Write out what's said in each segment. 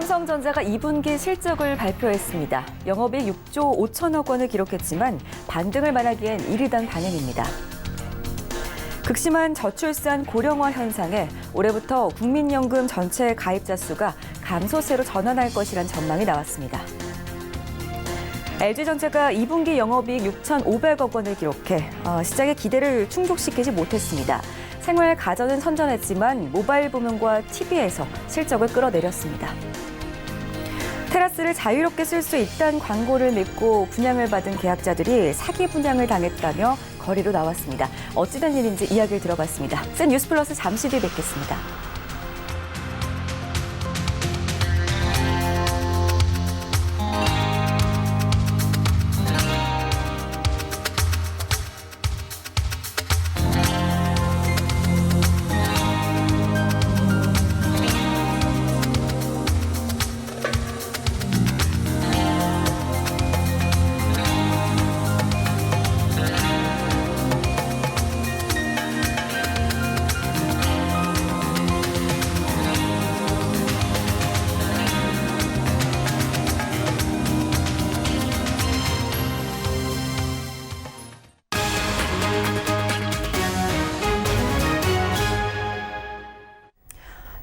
삼성전자가 2분기 실적을 발표했습니다. 영업이익 6조 5천억 원을 기록했지만 반등을 말하기엔 이르단 반응입니다. 극심한 저출산 고령화 현상에 올해부터 국민연금 전체 가입자 수가 감소세로 전환할 것이란 전망이 나왔습니다. LG전자가 2분기 영업이익 6,500억 원을 기록해 시장의 기대를 충족시키지 못했습니다. 생활 가전은 선전했지만 모바일 부문과 TV에서 실적을 끌어내렸습니다. 테라스를 자유롭게 쓸 수 있다는 광고를 믿고 분양을 받은 계약자들이 사기 분양을 당했다며 거리로 나왔습니다. 어찌된 일인지 이야기를 들어봤습니다. 센 뉴스플러스 잠시 뒤 뵙겠습니다.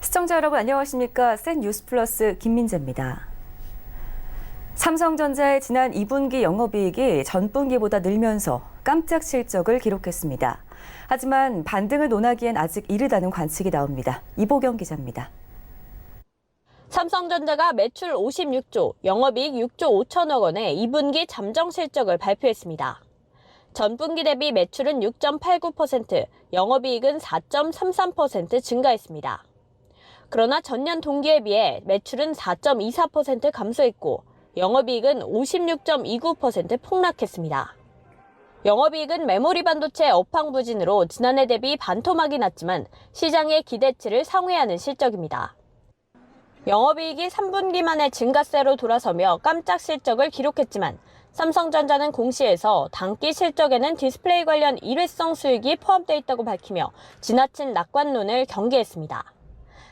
시청자 여러분 안녕하십니까? 센 뉴스플러스 김민재입니다. 삼성전자의 지난 2분기 영업이익이 전분기보다 늘면서 깜짝 실적을 기록했습니다. 하지만 반등을 논하기엔 아직 이르다는 관측이 나옵니다. 이보경 기자입니다. 삼성전자가 매출 56조, 영업이익 6조 5천억 원의 2분기 잠정 실적을 발표했습니다. 전분기 대비 매출은 6.89%, 영업이익은 4.33% 증가했습니다. 그러나 전년 동기에 비해 매출은 4.24% 감소했고 영업이익은 56.29% 폭락했습니다. 영업이익은 메모리 반도체 업황 부진으로 지난해 대비 반토막이 났지만 시장의 기대치를 상회하는 실적입니다. 영업이익이 3분기 만에 증가세로 돌아서며 깜짝 실적을 기록했지만 삼성전자는 공시에서 당기 실적에는 디스플레이 관련 일회성 수익이 포함되어 있다고 밝히며 지나친 낙관론을 경계했습니다.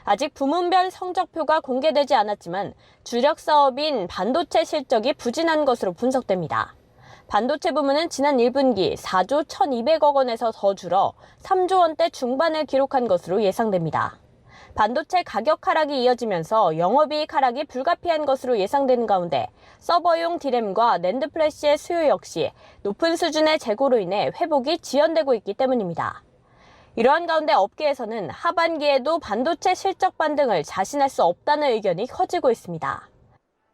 아직 부문별 성적표가 공개되지 않았지만 주력 사업인 반도체 실적이 부진한 것으로 분석됩니다. 반도체 부문은 지난 1분기 4조 1,200억 원에서 더 줄어 3조 원대 중반을 기록한 것으로 예상됩니다. 반도체 가격 하락이 이어지면서 영업이익 하락이 불가피한 것으로 예상되는 가운데 서버용 디램과 낸드 플래시의 수요 역시 높은 수준의 재고로 인해 회복이 지연되고 있기 때문입니다. 이러한 가운데 업계에서는 하반기에도 반도체 실적 반등을 자신할 수 없다는 의견이 커지고 있습니다.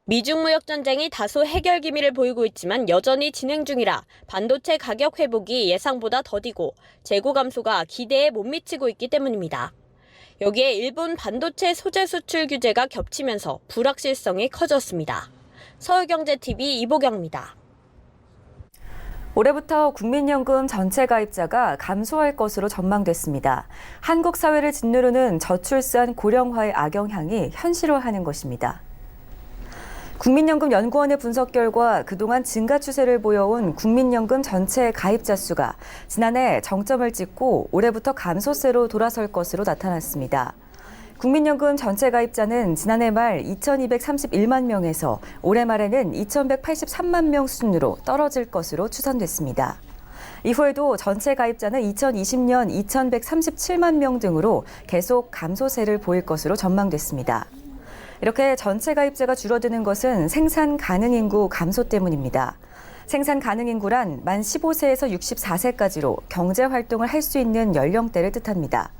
미중 무역 전쟁이 다소 해결 기미를 보이고 있지만 여전히 진행 중이라 반도체 가격 회복이 예상보다 더디고 재고 감소가 기대에 못 미치고 있기 때문입니다. 여기에 일본 반도체 소재 수출 규제가 겹치면서 불확실성이 커졌습니다. 서울경제TV 이보경입니다. 올해부터 국민연금 전체 가입자가 감소할 것으로 전망됐습니다. 한국 사회를 짓누르는 저출산 고령화의 악영향이 현실화하는 것입니다. 국민연금연구원의 분석 결과 그동안 증가 추세를 보여온 국민연금 전체 가입자 수가 지난해 정점을 찍고 올해부터 감소세로 돌아설 것으로 나타났습니다. 국민연금 전체 가입자는 지난해 말 2,231만 명에서 올해 말에는 2,183만 명 수준으로 떨어질 것으로 추산됐습니다. 이후에도 전체 가입자는 2020년 2,137만 명 등으로 계속 감소세를 보일 것으로 전망됐습니다. 이렇게 전체 가입자가 줄어드는 것은 생산 가능 인구 감소 때문입니다. 생산 가능 인구란 만 15세에서 64세까지로 경제 활동을 할 수 있는 연령대를 뜻합니다.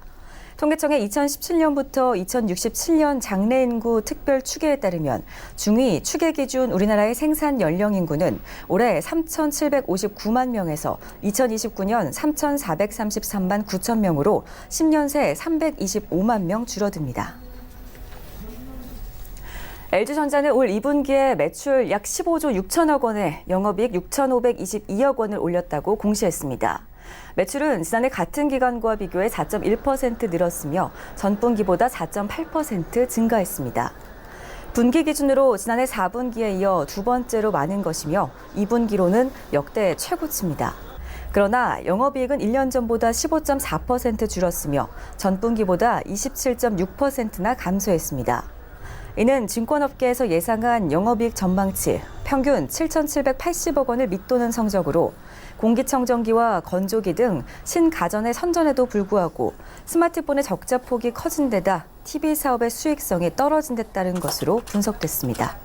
통계청의 2017년부터 2067년 장래 인구 특별 추계에 따르면 중위 추계 기준 우리나라의 생산 연령 인구는 올해 3,759만 명에서 2029년 3,433만 9천 명으로 10년 새 325만 명 줄어듭니다. LG전자는 올 2분기에 매출 약 15조 6천억 원에 영업이익 6,522억 원을 올렸다고 공시했습니다. 매출은 지난해 같은 기간과 비교해 4.1% 늘었으며 전분기보다 4.8% 증가했습니다. 분기 기준으로 지난해 4분기에 이어 두 번째로 많은 것이며 2분기로는 역대 최고치입니다. 그러나 영업이익은 1년 전보다 15.4% 줄었으며 전분기보다 27.6%나 감소했습니다. 이는 증권업계에서 예상한 영업이익 전망치 평균 7,780억 원을 밑도는 성적으로 공기청정기와 건조기 등 신가전의 선전에도 불구하고 스마트폰의 적자 폭이 커진 데다 TV 사업의 수익성이 떨어진 데 따른 것으로 분석됐습니다.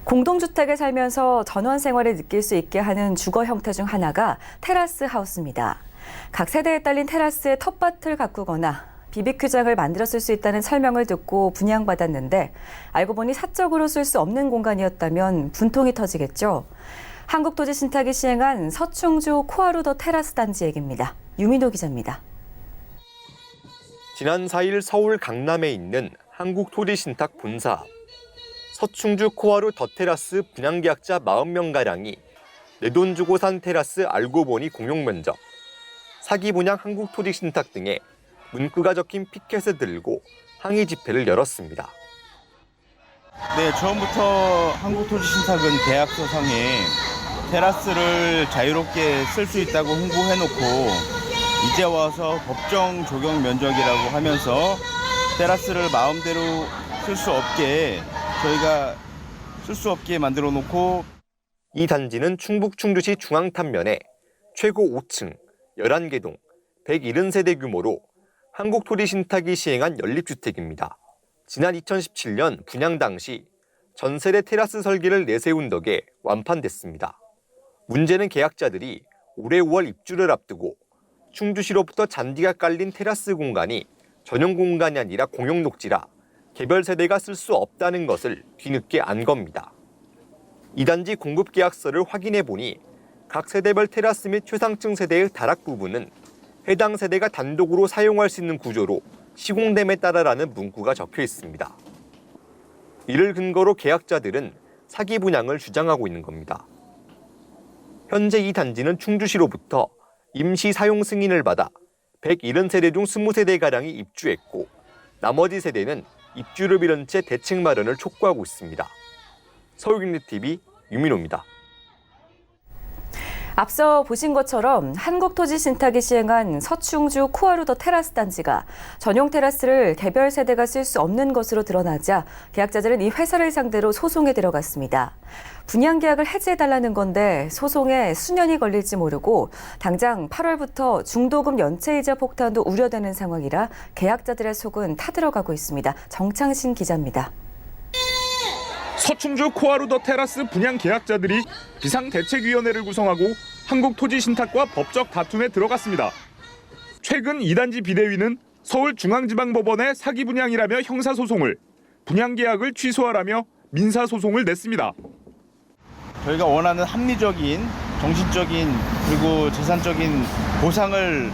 공동주택에 살면서 전원 생활을 느낄 수 있게 하는 주거 형태 중 하나가 테라스 하우스입니다. 각 세대에 딸린 테라스에 텃밭을 가꾸거나 BBQ장을 만들어 쓸 수 있다는 설명을 듣고 분양받았는데 알고 보니 사적으로 쓸 수 없는 공간이었다면 분통이 터지겠죠. 한국토지신탁이 시행한 서충주 코하루 더 테라스 단지 얘기입니다. 유민호 기자입니다. 지난 4일 서울 강남에 있는 한국토지신탁 본사. 서충주 코하루 더 테라스 분양계약자 40명가량이 내 돈 주고 산 테라스 알고 보니 공용면적, 사기 분양 한국토지신탁 등의 문구가 적힌 피켓을 들고 항의 집회를 열었습니다. 네, 처음부터 한국토지신탁은 계약서상에 테라스를 자유롭게 쓸 수 있다고 홍보해놓고 이제 와서 법정 적용 면적이라고 하면서 테라스를 마음대로 쓸 수 없게 저희가 쓸 수 없게 만들어 놓고 이 단지는 충북 충주시 중앙탄면에 최고 5층, 11개 동, 170세대 규모로 한국토지신탁이 시행한 연립주택입니다. 지난 2017년 분양 당시 전세대 테라스 설계를 내세운 덕에 완판됐습니다. 문제는 계약자들이 올해 5월 입주를 앞두고 충주시로부터 잔디가 깔린 테라스 공간이 전용 공간이 아니라 공용 녹지라 개별 세대가 쓸 수 없다는 것을 뒤늦게 안 겁니다. 이 단지 공급 계약서를 확인해 보니 각 세대별 테라스 및 최상층 세대의 다락 부분은 해당 세대가 단독으로 사용할 수 있는 구조로 시공됨에 따라라는 문구가 적혀 있습니다. 이를 근거로 계약자들은 사기 분양을 주장하고 있는 겁니다. 현재 이 단지는 충주시로부터 임시 사용 승인을 받아 170세대 중 20세대가량이 입주했고 나머지 세대는 입주를 미룬 채 대책 마련을 촉구하고 있습니다. 서울경제TV 유민호입니다. 앞서 보신 것처럼 한국토지신탁이 시행한 서충주 코하루 더 테라스 단지가 전용 테라스를 개별 세대가 쓸 수 없는 것으로 드러나자 계약자들은 이 회사를 상대로 소송에 들어갔습니다. 분양 계약을 해지해달라는 건데 소송에 수년이 걸릴지 모르고 당장 8월부터 중도금 연체이자 폭탄도 우려되는 상황이라 계약자들의 속은 타들어가고 있습니다. 정창신 기자입니다. 서충주 코하루 더 테라스 분양 계약자들이 비상대책위원회를 구성하고 한국토지신탁과 법적 다툼에 들어갔습니다. 최근 이 단지 비대위는 서울중앙지방법원에 사기 분양이라며 형사소송을, 분양계약을 취소하라며 민사소송을 냈습니다. 저희가 원하는 합리적인, 정신적인 그리고 재산적인 보상을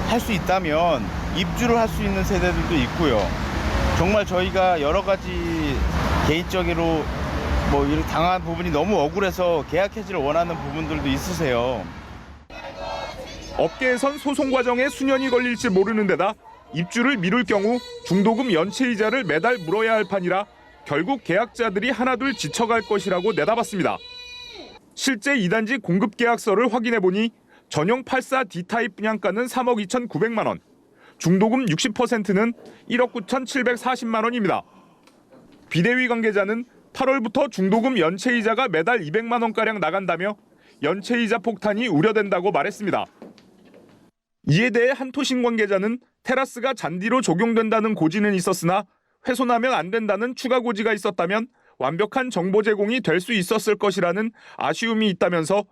할 수 있다면 입주를 할 수 있는 세대들도 있고요. 정말 저희가 여러 가지 개인적으로 이를 당한 부분이 너무 억울해서 계약 해지를 원하는 부분들도 있으세요. 업계에선 소송 과정에 수년이 걸릴지 모르는 데다 입주를 미룰 경우 중도금 연체이자를 매달 물어야 할 판이라 결국 계약자들이 하나둘 지쳐갈 것이라고 내다봤습니다. 실제 이 단지 공급 계약서를 확인해 보니 전용 84 D타입 분양가는 3억 2,900만 원, 중도금 60%는 1억 9,740만 원입니다. 비대위 관계자는 8월부터 중도금 연체이자가 매달 200만 원가량 나간다며 연체이자 폭탄이 우려된다고 말했습니다. 이에 대해 한토신 관계자는 테라스가 잔디로 적용된다는 고지는 있었으나 훼손하면 안 된다는 추가 고지가 있었다면 완벽한 정보 제공이 될 수 있었을 것이라는 아쉬움이 있다면서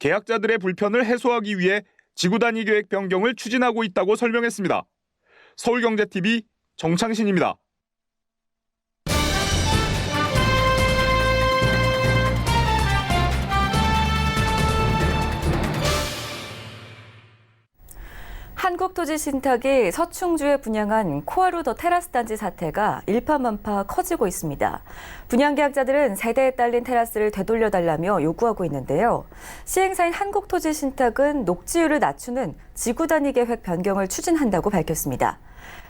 계약자들의 불편을 해소하기 위해 지구단위 계획 변경을 추진하고 있다고 설명했습니다. 서울경제TV 정창신입니다. 한국토지신탁이 서충주에 분양한 코하루 더 테라스 단지 사태가 일파만파 커지고 있습니다. 분양계약자들은 세대에 딸린 테라스를 되돌려달라며 요구하고 있는데요. 시행사인 한국토지신탁은 녹지율을 낮추는 지구단위 계획 변경을 추진한다고 밝혔습니다.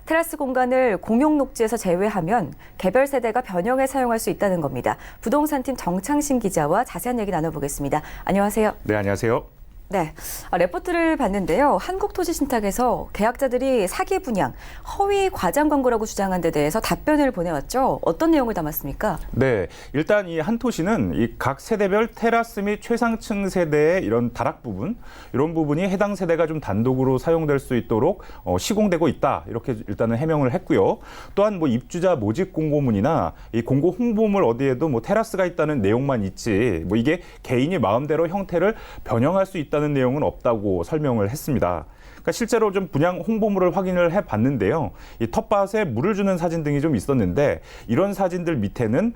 테라스 공간을 공용 녹지에서 제외하면 개별 세대가 변형해 사용할 수 있다는 겁니다. 부동산팀 정창신 기자와 자세한 얘기 나눠보겠습니다. 안녕하세요. 네, 안녕하세요. 네, 레포트를 봤는데요. 한국토지신탁에서 계약자들이 사기 분양, 허위 과장 광고라고 주장한 데 대해서 답변을 보내왔죠. 어떤 내용을 담았습니까? 네, 일단 이 한토시는 이 각 세대별 테라스 및 최상층 세대의 이런 다락 부분, 이런 부분이 해당 세대가 좀 단독으로 사용될 수 있도록 시공되고 있다. 이렇게 일단은 해명을 했고요. 또한 뭐 입주자 모집 공고문이나 이 공고 홍보물 어디에도 뭐 테라스가 있다는 내용만 있지, 뭐 이게 개인이 마음대로 형태를 변형할 수 있다는 내용은 없다고 설명을 했습니다. 그러니까 실제로 좀 분양 홍보물을 확인을 해봤는데요. 이 텃밭에 물을 주는 사진 등이 좀 있었는데 이런 사진들 밑에는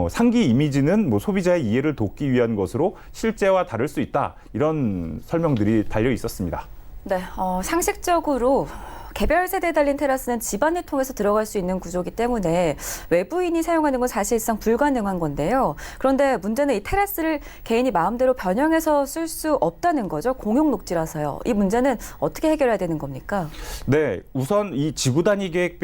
상기 이미지는 뭐 소비자의 이해를 돕기 위한 것으로 실제와 다를 수 있다. 이런 설명들이 달려 있었습니다. 네, 상식적으로 개별 세대에 달린 테라스는 집안을 통해서 들어갈 수 있는 구조이기 때문에 외부인이 사용하는 건 사실상 불가능한 건데요. 그런데 문제는 이 테라스를 개인이 마음대로 변형해서 쓸 수 없다는 거죠. 공용 녹지라서요. 이 문제는 어떻게 해결해야 되는 겁니까? 네, 우선 이 지구 단위 계획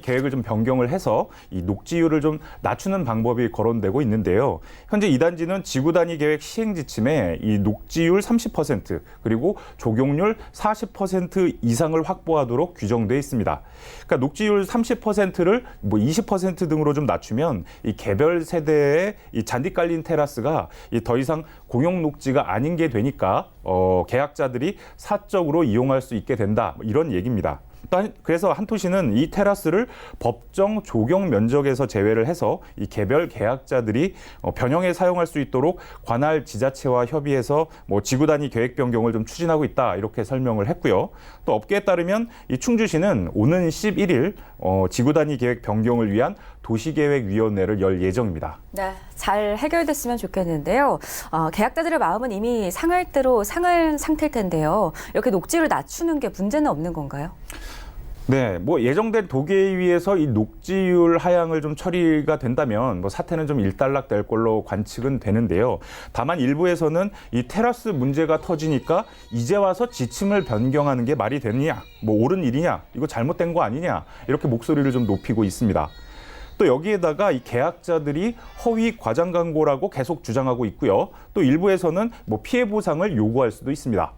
계획을 좀 변경을 해서 이 녹지율을 좀 낮추는 방법이 거론되고 있는데요. 현재 이 단지는 지구 단위 계획 시행 지침에 이 녹지율 30% 그리고 적용률 40% 이상을 확보하도록 규정돼 있습니다. 그러니까 녹지율 30%를 뭐 20% 등으로 좀 낮추면 이 개별 세대의 이 잔디 깔린 테라스가 더 이상 공용 녹지가 아닌 게 되니까 계약자들이 사적으로 이용할 수 있게 된다. 이런 얘기입니다. 그래서 한토시는 이 테라스를 법정 조경 면적에서 제외를 해서 이 개별 계약자들이 변형에 사용할 수 있도록 관할 지자체와 협의해서 뭐 지구 단위 계획 변경을 좀 추진하고 있다 이렇게 설명을 했고요. 또 업계에 따르면 이 충주시는 오는 11일 지구 단위 계획 변경을 위한 도시계획위원회를 열 예정입니다. 네, 잘 해결됐으면 좋겠는데요. 계약자들의 마음은 이미 상할 대로 상한 상태일 텐데요. 이렇게 녹지를 낮추는 게 문제는 없는 건가요? 네, 뭐 예정된 도계위에서 이 녹지율 하향을 좀 처리가 된다면 뭐 사태는 좀 일단락될 걸로 관측은 되는데요. 다만 일부에서는 이 테라스 문제가 터지니까 이제 와서 지침을 변경하는 게 말이 되느냐, 뭐 옳은 일이냐, 이거 잘못된 거 아니냐 이렇게 목소리를 좀 높이고 있습니다. 또 여기에다가 이 계약자들이 허위 과장 광고라고 계속 주장하고 있고요. 또 일부에서는 뭐 피해 보상을 요구할 수도 있습니다.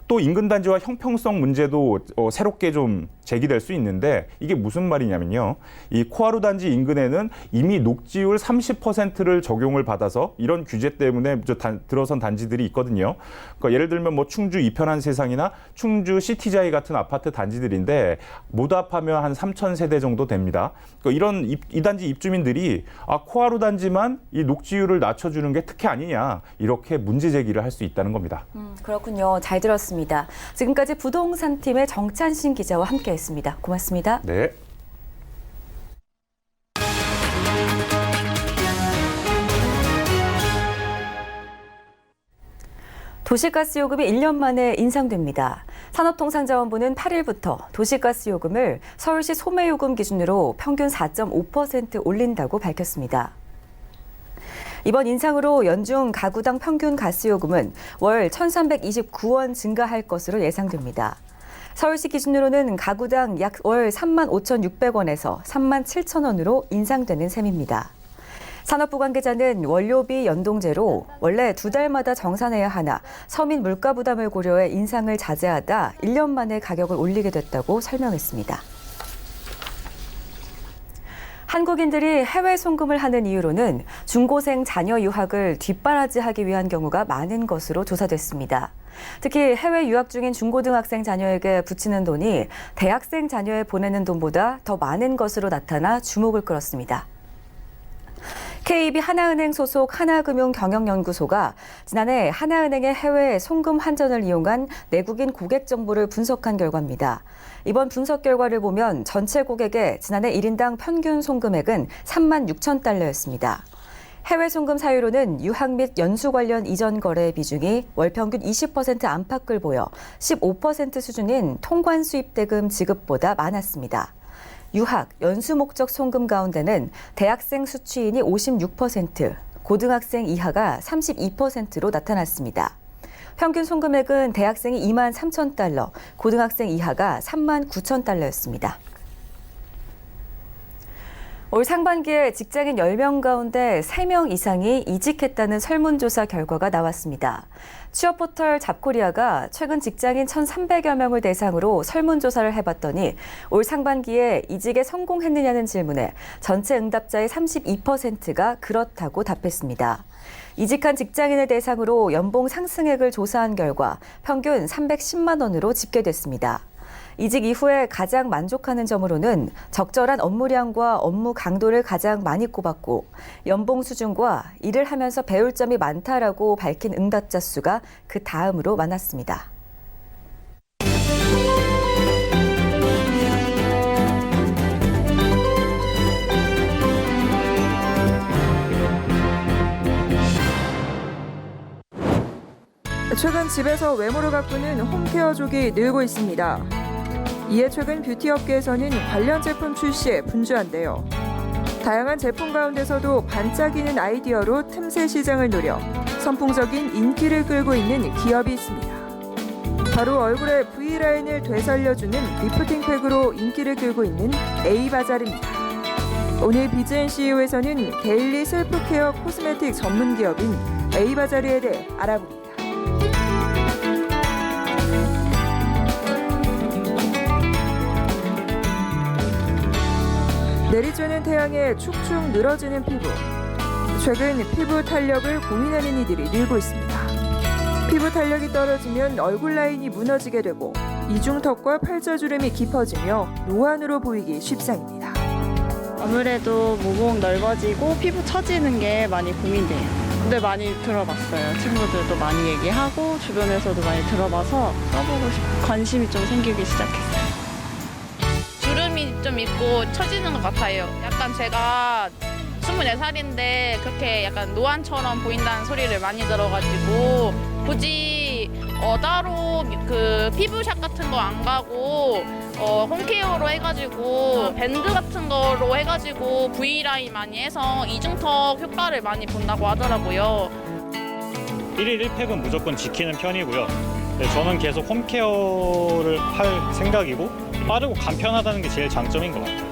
또 인근 단지와 형평성 문제도 새롭게 좀 제기될 수 있는데 이게 무슨 말이냐면요. 이 코하루 단지 인근에는 이미 녹지율 30%를 적용을 받아서 이런 규제 때문에 들어선 단지들이 있거든요. 그러니까 예를 들면 뭐 충주 이편한 세상이나 충주 시티자이 같은 아파트 단지들인데 모두 합하면 한 3,000세대 정도 됩니다. 그러니까 이런 이 단지 입주민들이 코하루 단지만 이 녹지율을 낮춰주는 게 특혜 아니냐 이렇게 문제 제기를 할 수 있다는 겁니다. 그렇군요. 잘 들었습니다. 지금까지 부동산팀의 정찬신 기자와 함께했습니다. 고맙습니다. 네. 도시가스 요금이 1년 만에 인상됩니다. 산업통상자원부는 8일부터 도시가스 요금을 서울시 소매요금 기준으로 평균 4.5% 올린다고 밝혔습니다. 이번 인상으로 연중 가구당 평균 가스요금은 월 1,329원 증가할 것으로 예상됩니다. 서울시 기준으로는 가구당 약 월 35,600원에서 37,000원으로 인상되는 셈입니다. 산업부 관계자는 원료비 연동제로 원래 2달마다 정산해야 하나 서민 물가 부담을 고려해 인상을 자제하다 1년 만에 가격을 올리게 됐다고 설명했습니다. 한국인들이 해외 송금을 하는 이유로는 중고생 자녀 유학을 뒷바라지하기 위한 경우가 많은 것으로 조사됐습니다. 특히 해외 유학 중인 중고등학생 자녀에게 붙이는 돈이 대학생 자녀에 보내는 돈보다 더 많은 것으로 나타나 주목을 끌었습니다. KB 하나은행 소속 하나금융경영연구소가 지난해 하나은행의 해외 송금 환전을 이용한 내국인 고객 정보를 분석한 결과입니다. 이번 분석 결과를 보면 전체 고객의 지난해 1인당 평균 송금액은 36,000달러였습니다. 해외 송금 사유로는 유학 및 연수 관련 이전 거래 비중이 월 평균 20% 안팎을 보여 15% 수준인 통관 수입 대금 지급보다 많았습니다. 유학, 연수 목적 송금 가운데는 대학생 수취인이 56%, 고등학생 이하가 32%로 나타났습니다. 평균 송금액은 대학생이 23,000달러, 고등학생 이하가 39,000달러였습니다. 올 상반기에 직장인 10명 가운데 3명 이상이 이직했다는 설문조사 결과가 나왔습니다. 취업포털 잡코리아가 최근 직장인 1,300여 명을 대상으로 설문조사를 해봤더니 올 상반기에 이직에 성공했느냐는 질문에 전체 응답자의 32%가 그렇다고 답했습니다. 이직한 직장인을 대상으로 연봉 상승액을 조사한 결과 평균 310만 원으로 집계됐습니다. 이직 이후에 가장 만족하는 점으로는 적절한 업무량과 업무 강도를 가장 많이 꼽았고 연봉 수준과 일을 하면서 배울 점이 많다라고 밝힌 응답자 수가 그 다음으로 많았습니다. 최근 집에서 외모를 가꾸는 홈케어족이 늘고 있습니다. 이에 최근 뷰티 업계에서는 관련 제품 출시에 분주한데요. 다양한 제품 가운데서도 반짝이는 아이디어로 틈새 시장을 노려 선풍적인 인기를 끌고 있는 기업이 있습니다. 바로 얼굴의 V라인을 되살려주는 리프팅팩으로 인기를 끌고 있는 에이바자르입니다. 오늘 비즈앤 CEO에서는 데일리 셀프케어 코스메틱 전문 기업인 에이바자르에 대해 알아봅니다. 내리쬐는 태양에 축축 늘어지는 피부. 최근 피부 탄력을 고민하는 이들이 늘고 있습니다. 피부 탄력이 떨어지면 얼굴 라인이 무너지게 되고 이중턱과 팔자주름이 깊어지며 노안으로 보이기 쉽상입니다. 아무래도 모공 넓어지고 피부 처지는 게 많이 고민돼요. 근데 많이 들어봤어요. 친구들도 많이 얘기하고 주변에서도 많이 들어봐서 써보고 싶고 관심이 좀 생기기 시작했어요. 주름이 좀 있고 처지는 것 같아요. 약간 제가 24살인데 그렇게 약간 노안처럼 보인다는 소리를 많이 들어가지고 굳이 따로 그 피부샵 같은 거 안 가고 홈케어로 해가지고 밴드 같은 거로 해가지고 V라인 많이 해서 이중턱 효과를 많이 본다고 하더라고요. 1일 1팩은 무조건 지키는 편이고요. 네, 저는 계속 홈케어를 할 생각이고 빠르고 간편하다는 게 제일 장점인 것 같아요.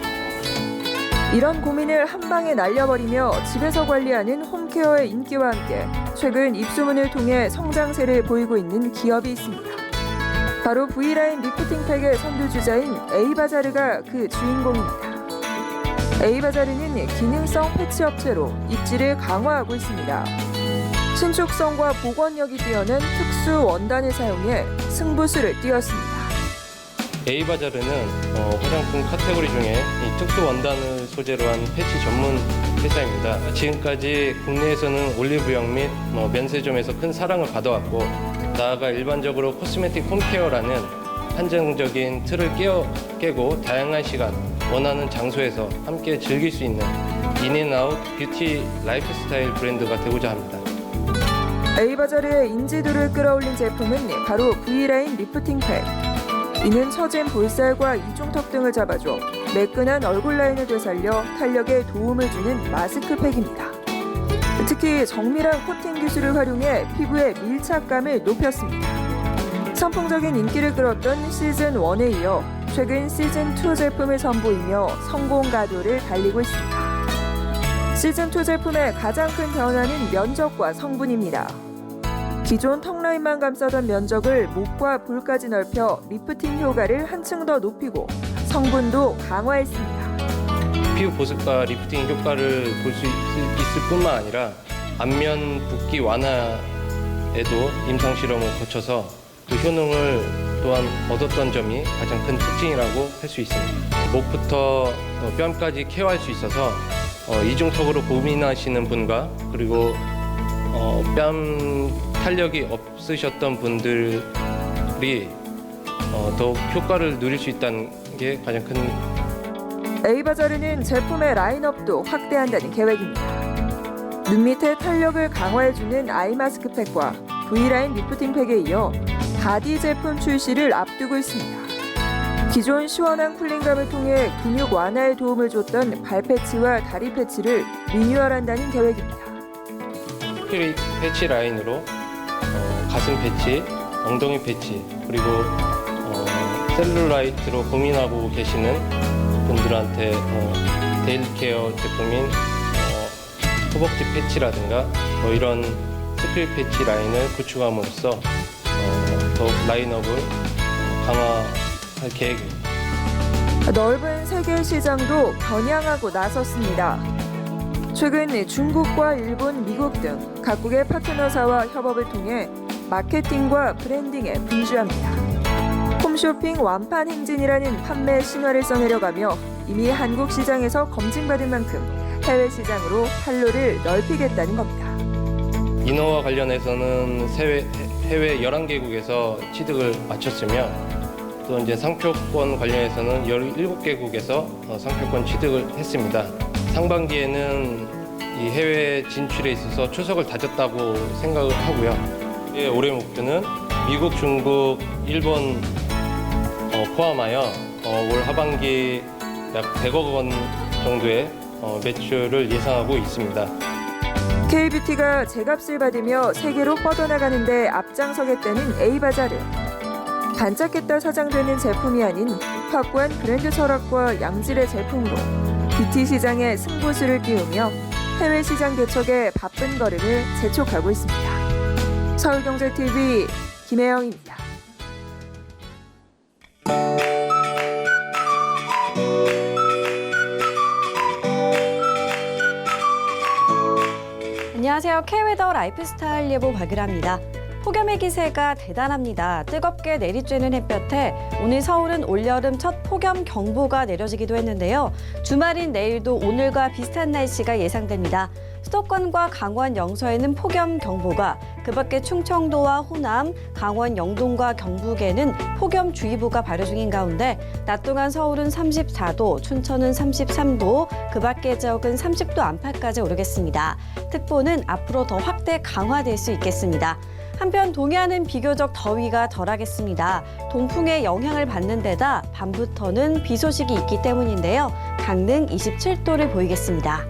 이런 고민을 한 방에 날려버리며 집에서 관리하는 홈케어의 인기와 함께 최근 입소문을 통해 성장세를 보이고 있는 기업이 있습니다. 바로 V라인 리프팅팩의 선두주자인 에이바자르가 그 주인공입니다. 에이바자르는 기능성 패치 업체로 입지를 강화하고 있습니다. 신축성과 복원력이 뛰어난 특수 원단을 사용해 승부수를 띄웠습니다. 에이바자르는 화장품 카테고리 중에 이 특수 원단을 소재로 한 패치 전문 회사입니다. 지금까지 국내에서는 올리브영 및 면세점에서 큰 사랑을 받아왔고 나아가 일반적으로 코스메틱 홈케어라는 한정적인 틀을 깨고 다양한 시간, 원하는 장소에서 함께 즐길 수 있는 인앤아웃 뷰티 라이프스타일 브랜드가 되고자 합니다. 에이바자르의 인지도를 끌어올린 제품은 바로 V라인 리프팅팩. 이는 처진 볼살과 이중턱 등을 잡아줘 매끈한 얼굴 라인을 되살려 탄력에 도움을 주는 마스크팩입니다. 특히 정밀한 코팅 기술을 활용해 피부의 밀착감을 높였습니다. 선풍적인 인기를 끌었던 시즌1에 이어 최근 시즌2 제품을 선보이며 성공 가도를 달리고 있습니다. 시즌2 제품의 가장 큰 변화는 면적과 성분입니다. 기존 턱라인만 감싸던 면적을 목과 볼까지 넓혀 리프팅 효과를 한층 더 높이고 성분도 강화했습니다. 피부 보습과 리프팅 효과를 볼 수 있을 뿐만 아니라 안면 붓기 완화에도 임상 실험을 거쳐서 그 효능을 또한 얻었던 점이 가장 큰 특징이라고 할 수 있습니다. 목부터 뺨까지 케어할 수 있어서 이중턱으로 고민하시는 분과 그리고 뺨 탄력이 없으셨던 분들이 더욱 효과를 누릴 수 있다는 게 가장 큰. 에이바자르는 제품의 라인업도 확대한다는 계획입니다. 눈 밑의 탄력을 강화해주는 아이 마스크팩과 V라인 리프팅팩에 이어 바디 제품 출시를 앞두고 있습니다. 기존 시원한 쿨링감을 통해 근육 완화에 도움을 줬던 발 패치와 다리 패치를 리뉴얼한다는 계획입니다. 패치 라인으로 가슴 패치, 엉덩이 패치, 그리고 셀룰라이트로 고민하고 계시는 분들한테 데일리케어 제품인 허벅지 패치라든가 이런 스크립 패치 라인을 구축함으로써 더욱 라인업을 강화할 계획입니다. 넓은 세계 시장도 겨냥하고 나섰습니다. 최근 중국과 일본, 미국 등 각국의 파트너사와 협업을 통해 마케팅과 브랜딩에 분주합니다. 홈쇼핑 완판 행진이라는 판매 신화를 써내려가며 이미 한국 시장에서 검증받은 만큼 해외 시장으로 판로를 넓히겠다는 겁니다. 이너와 관련해서는 해외 11개국에서 취득을 마쳤으며 또 이제 상표권 관련해서는 17개국에서 상표권 취득을 했습니다. 상반기에는 이 해외 진출에 있어서 초석을 다졌다고 생각을 하고요. 올해 목표는 미국, 중국, 일본 포함하여 올 하반기 약 100억 원 정도의 매출을 예상하고 있습니다. K뷰티가 제값을 받으며 세계로 뻗어나가는 데 앞장서겠다는 에이바자르. 반짝했다 사장되는 제품이 아닌 확고한 브랜드 철학과 양질의 제품으로 뷰티 시장에 승부수를 띄우며 해외 시장 개척에 바쁜 걸음을 재촉하고 있습니다. 서울경제TV 김혜영입니다. 안녕하세요. K웨더 라이프스타일 예보 박유라입니다. 폭염의 기세가 대단합니다. 뜨겁게 내리쬐는 햇볕에 오늘 서울은 올여름 첫 폭염 경보가 내려지기도 했는데요. 주말인 내일도 오늘과 비슷한 날씨가 예상됩니다. 수도권과 강원 영서에는 폭염 경보가, 그밖에 충청도와 호남, 강원 영동과 경북에는 폭염주의보가 발효 중인 가운데 낮 동안 서울은 34도, 춘천은 33도, 그밖의 지역은 30도 안팎까지 오르겠습니다. 특보는 앞으로 더 확대 강화될 수 있겠습니다. 한편 동해안은 비교적 더위가 덜하겠습니다. 동풍의 영향을 받는 데다 밤부터는 비 소식이 있기 때문인데요. 강릉 27도를 보이겠습니다.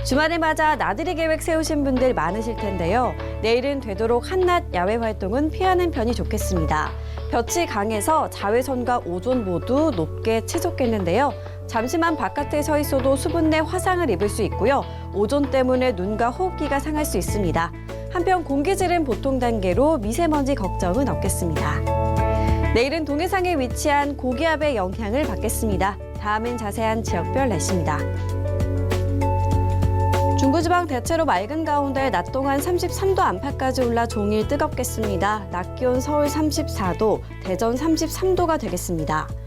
주말을 맞아 나들이 계획 세우신 분들 많으실 텐데요. 내일은 되도록 한낮 야외 활동은 피하는 편이 좋겠습니다. 볕이 강해서 자외선과 오존 모두 높게 치솟겠는데요. 잠시만 바깥에 서 있어도 수분 내 화상을 입을 수 있고요. 오존 때문에 눈과 호흡기가 상할 수 있습니다. 한편 공기질은 보통 단계로 미세먼지 걱정은 없겠습니다. 내일은 동해상에 위치한 고기압의 영향을 받겠습니다. 다음은 자세한 지역별 날씨입니다. 중부지방 대체로 맑은 가운데 낮 동안 33도 안팎까지 올라 종일 뜨겁겠습니다. 낮 기온 서울 34도, 대전 33도가 되겠습니다.